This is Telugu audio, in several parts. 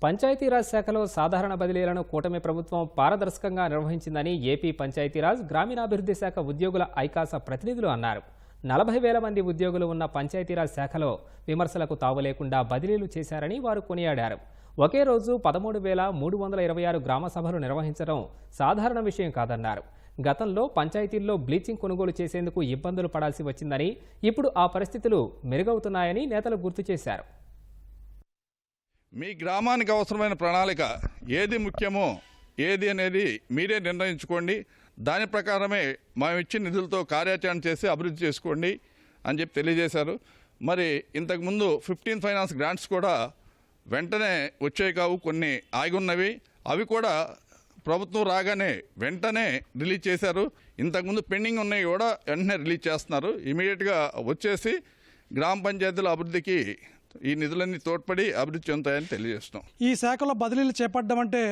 పంచాయతీరాజ్ శాఖలో సాధారణ బదిలీలను కూటమి ప్రభుత్వం పారదర్శకంగా నిర్వహించిందని ఏపీ పంచాయతీరాజ్ గ్రామీణాభివృద్ధి శాఖ ఉద్యోగుల ఐకాస ప్రతినిధులు అన్నారు. 40,000 మంది ఉద్యోగులు ఉన్న పంచాయతీరాజ్ శాఖలో విమర్శలకు తావు లేకుండా బదిలీలు చేశారని వారు కొనియాడారు. ఒకే రోజు 13,326 గ్రామ సభలు నిర్వహించడం సాధారణ విషయం కాదన్నారు. గతంలో పంచాయతీల్లో బ్లీచింగ్ కొనుగోలు చేసేందుకు ఇబ్బందులు పడాల్సి వచ్చిందని, ఇప్పుడు ఆ పరిస్థితులు మెరుగవుతున్నాయని నేతలు గుర్తు చేశారు. మీ గ్రామానికి అవసరమైన ప్రణాళిక ఏది ముఖ్యమో ఏది అనేది మీరే నిర్ణయించుకోండి. దాని ప్రకారమే మేము ఇచ్చిన నిధులతో కార్యాచరణ చేసి అభివృద్ధి చేసుకోండి అని చెప్పి తెలియజేశారు. మరి ఇంతకుముందు 15 ఫైనాన్స్ గ్రాంట్స్ కూడా వెంటనే వచ్చాయి కావు, కొన్ని ఆగి ఉన్నవి. అవి కూడా ప్రభుత్వం రాగానే వెంటనే రిలీజ్ చేశారు. ఇంతకుముందు పెండింగ్ ఉన్నాయి కూడా వెంటనే రిలీజ్ చేస్తున్నారు. ఇమీడియట్గా వచ్చేసి గ్రామ పంచాయతీల అభివృద్ధికి ఈ నిధులన్నీ తోడ్పడి అభివృద్ధి చెందుతాయని తెలియజేస్తున్నాం. ఈ శాఖలో బదిలీలు చేపట్టడం అంటే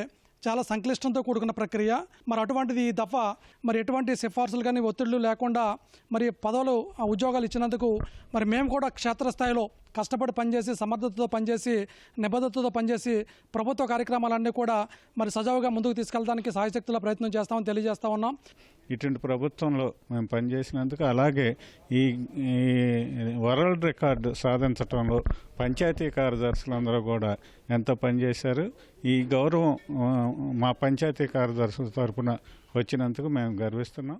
చాలా సంక్లిష్టంతో కూడుకున్న ప్రక్రియ. మరి అటువంటిది ఈ దఫా మరి ఎటువంటి సిఫార్సులు కానీ ఒత్తిళ్లు లేకుండా మరి పదవులు ఉద్యోగాలు ఇచ్చినందుకు మరి మేము కూడా క్షేత్రస్థాయిలో కష్టపడి పనిచేసి, సమర్థతతో పనిచేసి, నిబద్ధతతో పనిచేసి ప్రభుత్వ కార్యక్రమాలన్నీ కూడా మరి సజావుగా ముందుకు తీసుకెళ్ళడానికి సాయశక్తుల ప్రయత్నం చేస్తామని తెలియజేస్తా ఉన్నాం. ఇటువంటి ప్రభుత్వంలో మేము పనిచేసినందుకు, అలాగే ఈ వరల్డ్ రికార్డు సాధించడంలో పంచాయతీ కార్యదర్శులందరూ కూడా ఎంతో పనిచేశారు. ఈ గౌరవం మా పంచాయతీ కార్యదర్శుల తరఫున వచ్చినందుకు మేము గర్విస్తున్నాం.